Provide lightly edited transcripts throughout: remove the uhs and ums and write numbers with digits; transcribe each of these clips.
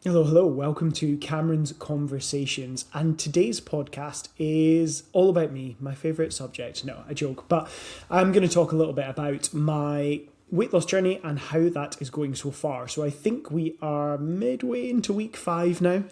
Hello, hello. Welcome to Cameron's Conversations. And today's podcast is all about me, my favourite subject. No, a joke. But I'm going to talk a little bit about my weight loss journey and how that is going so far. So I think we are midway into week 5 now.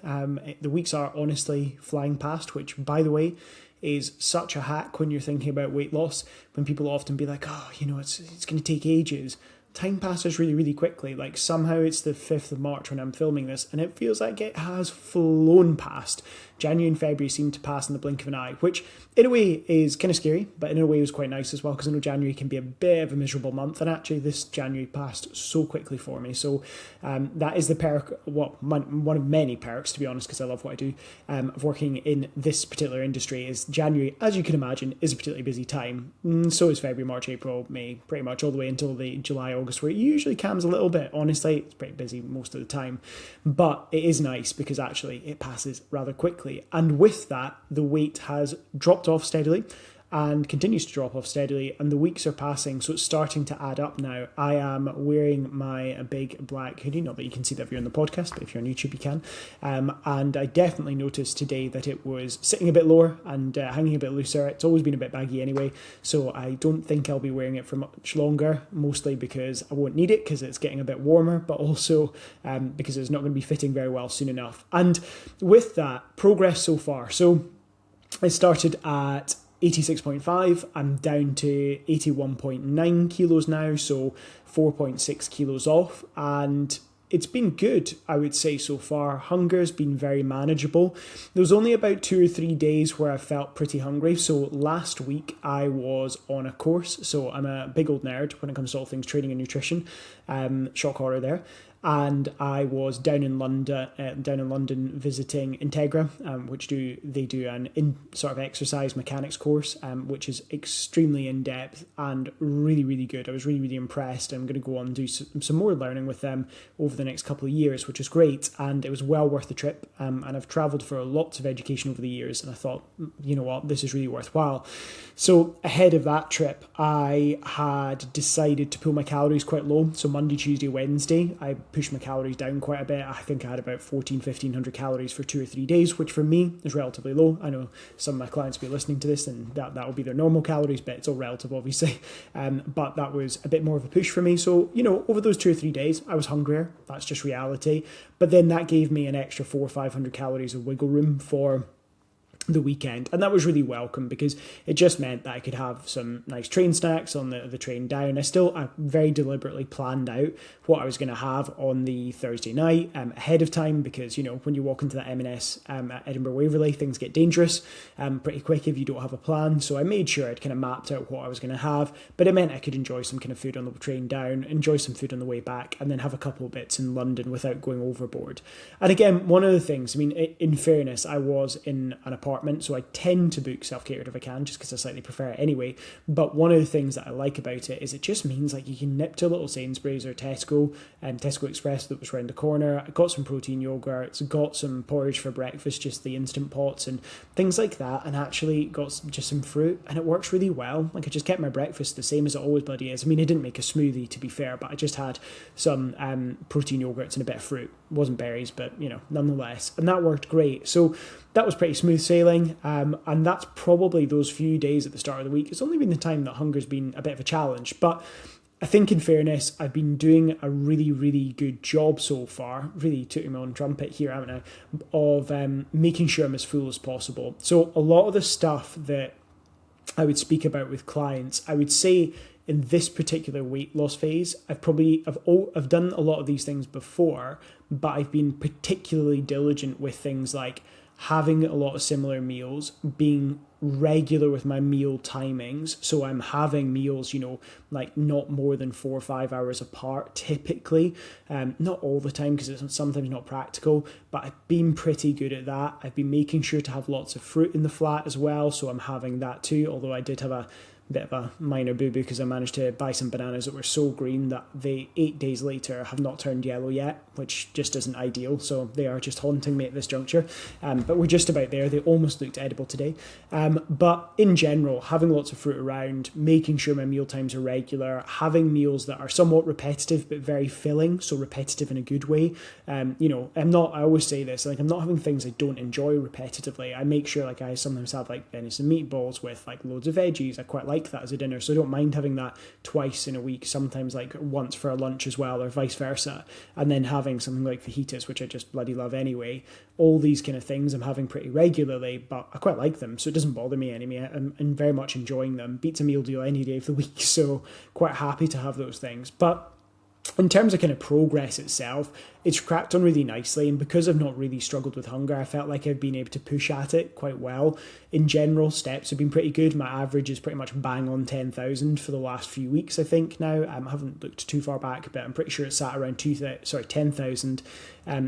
The weeks are honestly flying past, which, by the way, is such a hack when you're thinking about weight loss. When people often be like, oh, it's going to take ages. Time passes really, really quickly. Like somehow it's the 5th of March when I'm filming this, and it feels like it has flown past. January and February seem to pass in the blink of an eye, which in a way is kind of scary, but in a way was quite nice as well, because I know January can be a bit of a miserable month, and actually this January passed so quickly for me. So that is the perk, well, one of many perks, to be honest, because I love what I do, of working in this particular industry, is January, as you can imagine, is a particularly busy time. So is February, March, April, May, pretty much all the way until the July, August, where it usually calms a little bit. Honestly, it's pretty busy most of the time, but it is nice because actually it passes rather quickly. And with that, the weight has dropped off steadily and continues to drop off steadily, and the weeks are passing, so it's starting to add up now. I am wearing my big black hoodie, not that you can see that if you're on the podcast, but if you're on YouTube you can, and I definitely noticed today that it was sitting a bit lower and hanging a bit looser. It's always been a bit baggy anyway, so I don't think I'll be wearing it for much longer, mostly because I won't need it because it's getting a bit warmer, but also because it's not going to be fitting very well soon enough. And with that, progress so far. So I started at 86.5, I'm down to 81.9 kilos now, so 4.6 kilos off, and it's been good, I would say, so far. Hunger's been very manageable. There was only about 2 or 3 days where I felt pretty hungry. So last week I was on a course, so I'm a big old nerd when it comes to all things training and nutrition. Shock horror there. And I was down in London visiting Integra, which they do an sort of exercise mechanics course, which is extremely in depth and really, really good. I was really, really impressed. I'm going to go on and do some more learning with them over the next couple of years, which is great. And it was well worth the trip. And I've travelled for lots of education over the years, and I thought, you know what, this is really worthwhile. So ahead of that trip, I had decided to pull my calories quite low. So Monday, Tuesday, Wednesday, I pushed my calories down quite a bit. I think I had about 1,500 calories for 2 or 3 days, which for me is relatively low. I know some of my clients will be listening to this and that will be their normal calories, but it's all relative, obviously. But that was a bit more of a push for me. So, over those 2 or 3 days, I was hungrier. That's just reality. But then that gave me an extra 400 or 500 calories of wiggle room for the weekend, and that was really welcome because it just meant that I could have some nice train snacks on the train down. I very deliberately planned out what I was going to have on the Thursday night ahead of time, because when you walk into that M&S at Edinburgh Waverley, things get dangerous pretty quick if you don't have a plan. So I made sure I'd kind of mapped out what I was going to have, but it meant I could enjoy some kind of food on the train down, enjoy some food on the way back, and then have a couple of bits in London without going overboard. And again, one of the things, in fairness, I was in an apartment, so I tend to book self-catered if I can, just because I slightly prefer it anyway. But one of the things that I like about it is it just means like you can nip to a little Sainsbury's or Tesco, Tesco Express that was around the corner. I got some protein yogurts, got some porridge for breakfast, just the instant pots and things like that, and actually got just some fruit, and it works really well. Like I just kept my breakfast the same as it always bloody is. I didn't make a smoothie, to be fair, but I just had some protein yogurts and a bit of fruit. It wasn't berries, but nonetheless, and that worked great. So that was pretty smooth sailing, and that's probably those few days at the start of the week. It's only been the time that hunger's been a bit of a challenge, but I think in fairness, I've been doing a really, really good job so far, really tooting my own trumpet here, haven't I, of making sure I'm as full as possible. So a lot of the stuff that I would speak about with clients, I would say in this particular weight loss phase, I've done a lot of these things before, but I've been particularly diligent with things like having a lot of similar meals, being regular with my meal timings. So I'm having meals, like not more than 4 or 5 hours apart, typically. Not all the time, because it's sometimes not practical, but I've been pretty good at that. I've been making sure to have lots of fruit in the flat as well, so I'm having that too, although I did have a bit of a minor boo-boo because I managed to buy some bananas that were so green that they 8 days later have not turned yellow yet, which just isn't ideal. So they are just haunting me at this juncture. But we're just about there. They almost looked edible today. But in general, having lots of fruit around, making sure my meal times are regular, having meals that are somewhat repetitive but very filling, so repetitive in a good way. I always say this, like I'm not having things I don't enjoy repetitively. I make sure like I sometimes have like venison meatballs with like loads of veggies. I quite like that as a dinner, so I don't mind having that twice in a week, sometimes like once for a lunch as well, or vice versa, and then having something like fajitas, which I just bloody love anyway. All these kind of things I'm having pretty regularly, but I quite like them, so it doesn't bother me anymore. I'm very much enjoying them. Beats a meal deal any day of the week, so quite happy to have those things. But in terms of kind of progress itself, it's cracked on really nicely, and because I've not really struggled with hunger, I felt like I've been able to push at it quite well. In general, steps have been pretty good. My average is pretty much bang on 10,000 for the last few weeks, I think now. I haven't looked too far back, but I'm pretty sure it's sat around 10,000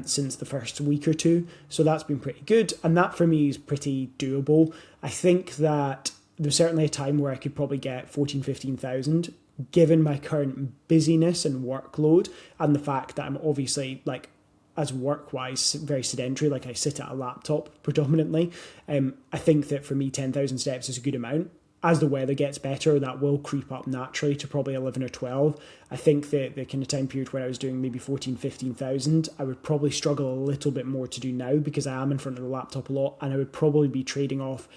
since the first week or two, so that's been pretty good, and that for me is pretty doable. I think that there's certainly a time where I could probably get 15,000 given my current busyness and workload, and the fact that I'm obviously like as work-wise very sedentary, like I sit at a laptop predominantly. I think that for me 10,000 steps is a good amount. As the weather gets better, that will creep up naturally to probably 11 or 12. I think that the kind of time period where I was doing maybe 15,000, I would probably struggle a little bit more to do now because I am in front of the laptop a lot, and I would probably be trading off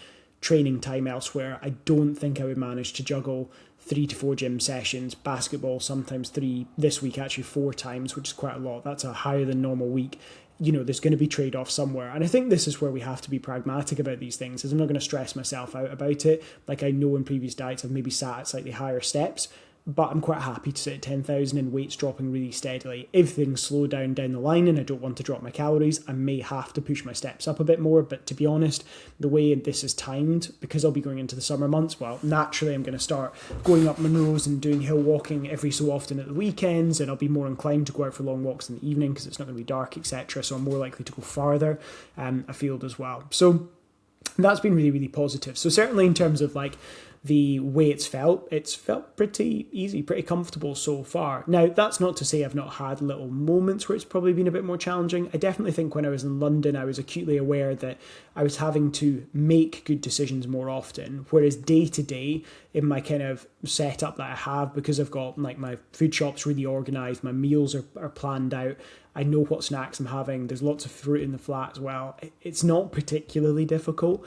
training time elsewhere. I don't think I would manage to juggle 3 to 4 gym sessions, basketball sometimes 3, this week actually 4 times, which is quite a lot. That's a higher than normal week. There's going to be trade-offs somewhere. And I think this is where we have to be pragmatic about these things, is I'm not going to stress myself out about it. Like I know in previous diets I've maybe sat at slightly higher steps, but I'm quite happy to sit at 10,000 and weights dropping really steadily. If things slow down the line and I don't want to drop my calories, I may have to push my steps up a bit more. But to be honest, the way this is timed, because I'll be going into the summer months, well, naturally I'm going to start going up Munros and doing hill walking every so often at the weekends, and I'll be more inclined to go out for long walks in the evening because it's not going to be dark, etc. So I'm more likely to go farther afield as well. So that's been really, really positive. So certainly in terms of like the way it's felt pretty easy, pretty comfortable so far. Now, that's not to say I've not had little moments where it's probably been a bit more challenging. I definitely think when I was in London, I was acutely aware that I was having to make good decisions more often, whereas day to day in my kind of setup that I have, because I've got like my food shop's really organised, my meals are planned out, I know what snacks I'm having, there's lots of fruit in the flat as well. It's not particularly difficult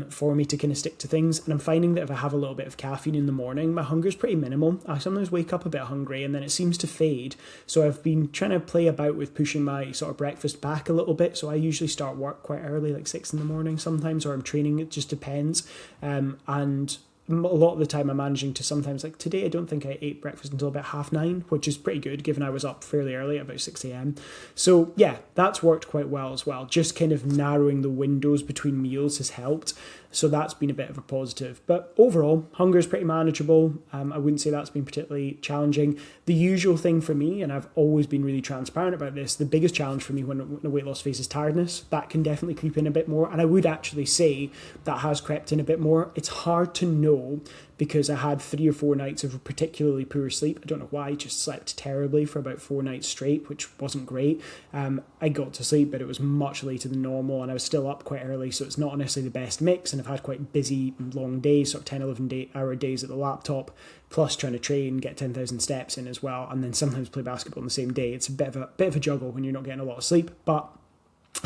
for me to kind of stick to things, and I'm finding that if I have a little bit of caffeine in the morning, my hunger's pretty minimal. I sometimes wake up a bit hungry and then it seems to fade, so I've been trying to play about with pushing my sort of breakfast back a little bit. So I usually start work quite early, like 6 in the morning sometimes, or I'm training, it just depends, and a lot of the time I'm managing to sometimes, like today I don't think I ate breakfast until about 9:30, which is pretty good given I was up fairly early at about 6 a.m. So yeah, that's worked quite well as well. Just kind of narrowing the windows between meals has helped. So that's been a bit of a positive. But overall, hunger is pretty manageable. I wouldn't say that's been particularly challenging. The usual thing for me, and I've always been really transparent about this, the biggest challenge for me when a weight loss phase is tiredness. That can definitely creep in a bit more. And I would actually say that has crept in a bit more. It's hard to know because I had 3 or 4 nights of particularly poor sleep. I don't know why, I just slept terribly for about 4 nights straight, which wasn't great. I got to sleep, but it was much later than normal, and I was still up quite early, so it's not necessarily the best mix, and I've had quite busy, long days, sort of 10, 11-hour days at the laptop, plus trying to train, get 10,000 steps in as well, and then sometimes play basketball on the same day. It's a bit of a juggle when you're not getting a lot of sleep, but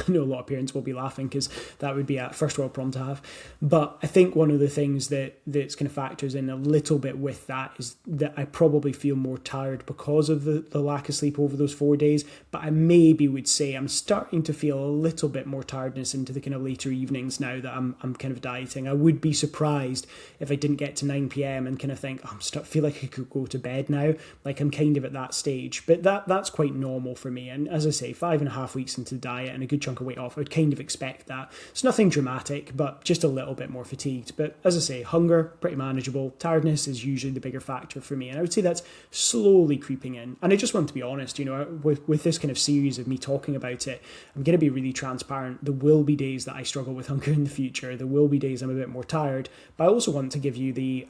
I know a lot of parents will be laughing because that would be a first world problem to have. But I think one of the things that's kind of factors in a little bit with that is that I probably feel more tired because of the lack of sleep over those 4 days. But I maybe would say I'm starting to feel a little bit more tiredness into the kind of later evenings now that I'm kind of dieting. I would be surprised if I didn't get to 9 p.m. and kind of think, feel like I could go to bed now. Like I'm kind of at that stage. But that's quite normal for me. And as I say, 5.5 weeks into the diet and a good chunk of weight off. I would kind of expect that. It's nothing dramatic, but just a little bit more fatigued. But as I say, hunger, pretty manageable. Tiredness is usually the bigger factor for me. And I would say that's slowly creeping in. And I just want to be honest, with this kind of series of me talking about it, I'm going to be really transparent. There will be days that I struggle with hunger in the future. There will be days I'm a bit more tired. But I also want to give you the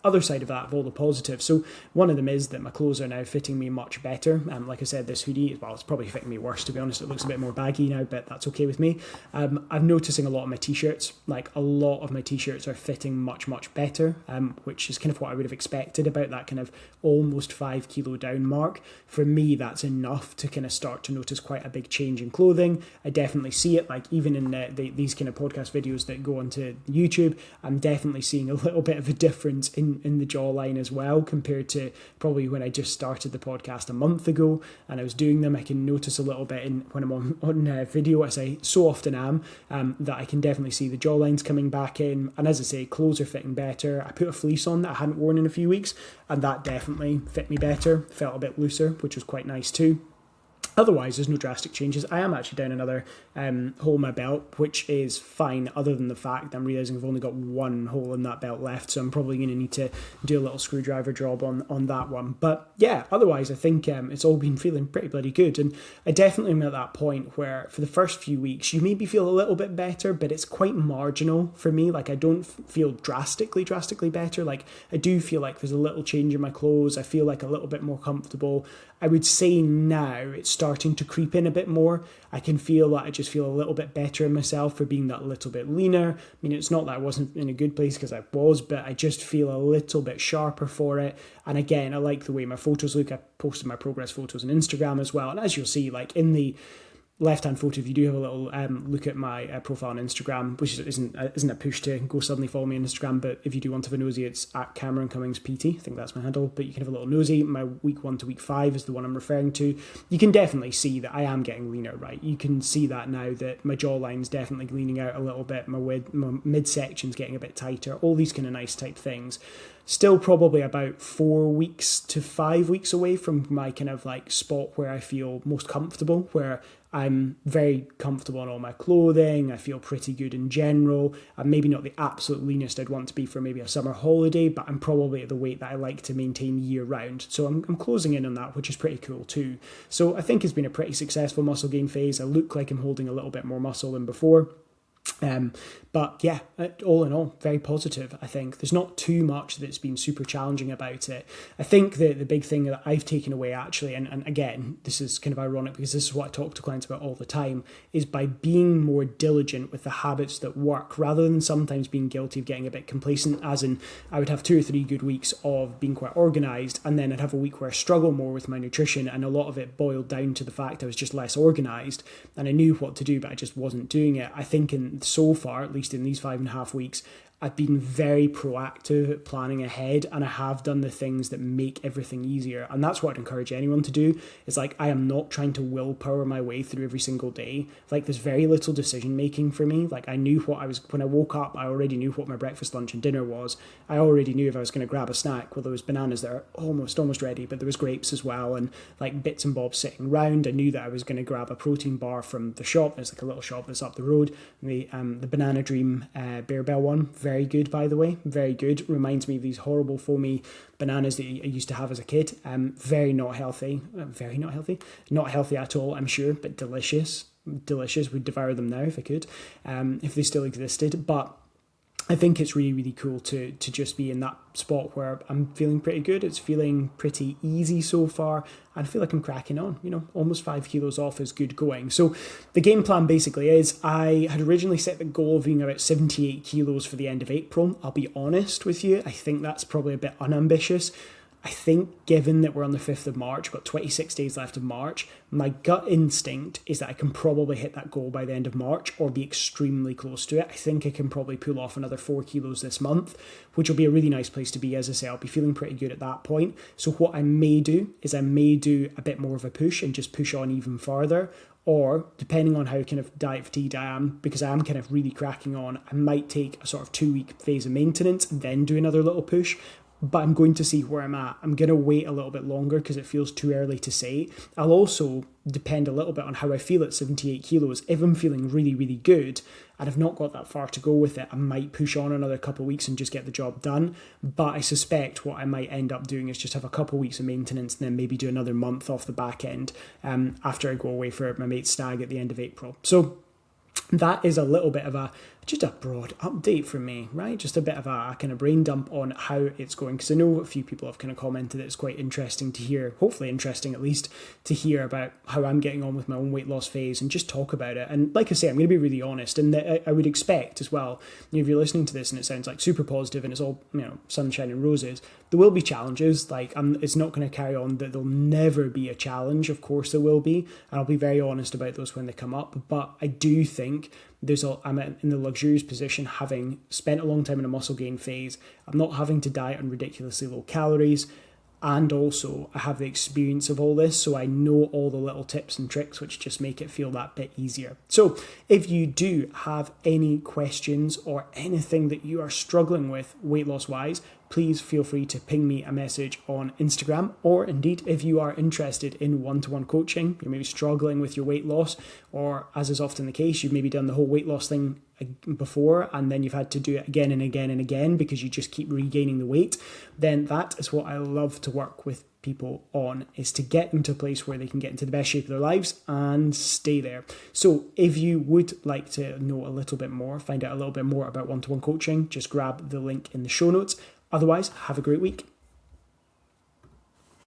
other side of that, of all the positives. So one of them is that my clothes are now fitting me much better. Like I said, this hoodie, well, it's probably fitting me worse, to be honest. It looks a bit more baggy now, but that's okay with me. I'm noticing a lot of my t-shirts, like a lot of my t-shirts are fitting much, much better, which is kind of what I would have expected about that kind of almost 5 kilo down mark. For me, that's enough to kind of start to notice quite a big change in clothing. I definitely see it, like even in these kind of podcast videos that go onto YouTube, I'm definitely seeing a little bit of a difference in the jawline as well compared to probably when I just started the podcast a month ago and I was doing them. I can notice a little bit when I'm on video, as I so often am, that I can definitely see the jawlines coming back in. And as I say, clothes are fitting better. I put a fleece on that I hadn't worn in a few weeks, and that definitely fit me better, felt a bit looser, which was quite nice too. Otherwise, there's no drastic changes. I am actually down another hole in my belt, which is fine, other than the fact I'm realising I've only got one hole in that belt left, so I'm probably going to need to do a little screwdriver job on that one. But yeah, otherwise, I think it's all been feeling pretty bloody good. And I definitely am at that point where for the first few weeks, you maybe feel a little bit better, but it's quite marginal for me. Like, I don't feel drastically better. Like, I do feel like there's a little change in my clothes. I feel like a little bit more comfortable. I would say now it's starting to creep in a bit more. I can feel that I just feel a little bit better in myself for being that little bit leaner. I mean, it's not that I wasn't in a good place, because I was, but I just feel a little bit sharper for it. And again, I like the way my photos look. I posted my progress photos on Instagram as well. And as you'll see, like in the left-hand photo, if you do have a little look at my profile on Instagram, which isn't a push to go suddenly follow me on Instagram, but if you do want to have a nosy, it's at Cameron Cummings PT. I think that's my handle, but you can have a little nosy. My week 1 to week 5 is the one I'm referring to. You can definitely see that I am getting leaner, right? You can see that now, that my jawline's definitely leaning out a little bit, my midsection's getting a bit tighter, all these kind of nice type things. Still probably about 4 weeks to 5 weeks away from my kind of like spot where I feel most comfortable, where I'm very comfortable in all my clothing. I feel pretty good in general. I'm maybe not the absolute leanest I'd want to be for maybe a summer holiday, but I'm probably at the weight that I like to maintain year round. So I'm closing in on that, which is pretty cool too. So I think it's been a pretty successful muscle gain phase. I look like I'm holding a little bit more muscle than before. But yeah, all in all, very positive. I think there's not too much that's been super challenging about it. I think the big thing that I've taken away actually, and again, this is kind of ironic because this is what I talk to clients about all the time, is by being more diligent with the habits that work, rather than sometimes being guilty of getting a bit complacent, as in I would have 2 or 3 good weeks of being quite organised, and then I'd have a week where I struggle more with my nutrition, and a lot of it boiled down to the fact I was just less organised, and I knew what to do, but I just wasn't doing it. I think so far, at least in these 5.5 weeks, I've been very proactive at planning ahead, and I have done the things that make everything easier. And that's what I'd encourage anyone to do. Is like, I am not trying to willpower my way through every single day. Like, there's very little decision making for me. Like, I knew what I was, when I woke up, I already knew what my breakfast, lunch and dinner was. I already knew if I was going to grab a snack. Well, there was bananas that are almost ready, but there was grapes as well, and like bits and bobs sitting around. I knew that I was going to grab a protein bar from the shop. There's like a little shop that's up the road. The Banana Dream Bear Bell one, very good, by the way, very good. Reminds me of these horrible foamy bananas that I used to have as a kid. Very not healthy, not healthy at all, I'm sure, but delicious. Would devour them now if I could, if they still existed. But I think it's really, really cool to just be in that spot where I'm feeling pretty good. It's feeling pretty easy so far. I feel like I'm cracking on, almost 5 kilos off is good going. So the game plan basically is, I had originally set the goal of being about 78 kilos for the end of April. I'll be honest with you, I think that's probably a bit unambitious. I think given that we're on the 5th of March, got 26 days left of March, my gut instinct is that I can probably hit that goal by the end of March or be extremely close to it. I think I can probably pull off another 4 kilos this month, which will be a really nice place to be. As I say, I'll be feeling pretty good at that point. So what I may do is I may do a bit more of a push and just push on even farther. Or, depending on how kind of diet fatigued I am, because I am kind of really cracking on, I might take a sort of 2-week phase of maintenance and then do another little push. but I'm going to see where I'm at. I'm going to wait a little bit longer because it feels too early to say. I'll also depend a little bit on how I feel at 78 kilos. If I'm feeling really, really good and I've not got that far to go with it, I might push on another couple of weeks and just get the job done. But I suspect what I might end up doing is just have a couple of weeks of maintenance and then maybe do another month off the back end after I go away for my mate's stag at the end of April. So that is a little bit of just a broad update from me, right? Just a bit of a kind of brain dump on how it's going, because I know a few people have kind of commented that it's quite interesting to hear, hopefully interesting at least, to hear about how I'm getting on with my own weight loss phase and just talk about it. And like I say, I'm going to be really honest, and I would expect as well, if you're listening to this and it sounds like super positive and it's all, sunshine and roses, there will be challenges. Like, it's not going to carry on that there'll never be a challenge. Of course there will be, and I'll be very honest about those when they come up. But I do think I'm in the luxurious position, having spent a long time in a muscle gain phase. I'm not having to diet on ridiculously low calories. And also I have the experience of all this, so I know all the little tips and tricks which just make it feel that bit easier. So if you do have any questions or anything that you are struggling with weight loss wise, please feel free to ping me a message on Instagram, or indeed if you are interested in one-to-one coaching, you're maybe struggling with your weight loss, or as is often the case, you've maybe done the whole weight loss thing before and then you've had to do it again and again and again because you just keep regaining the weight, then that is what I love to work with people on, is to get them to a place where they can get into the best shape of their lives and stay there. So if you would like to know a little bit more, find out a little bit more about one-to-one coaching, just grab the link in the show notes. Otherwise, have a great week.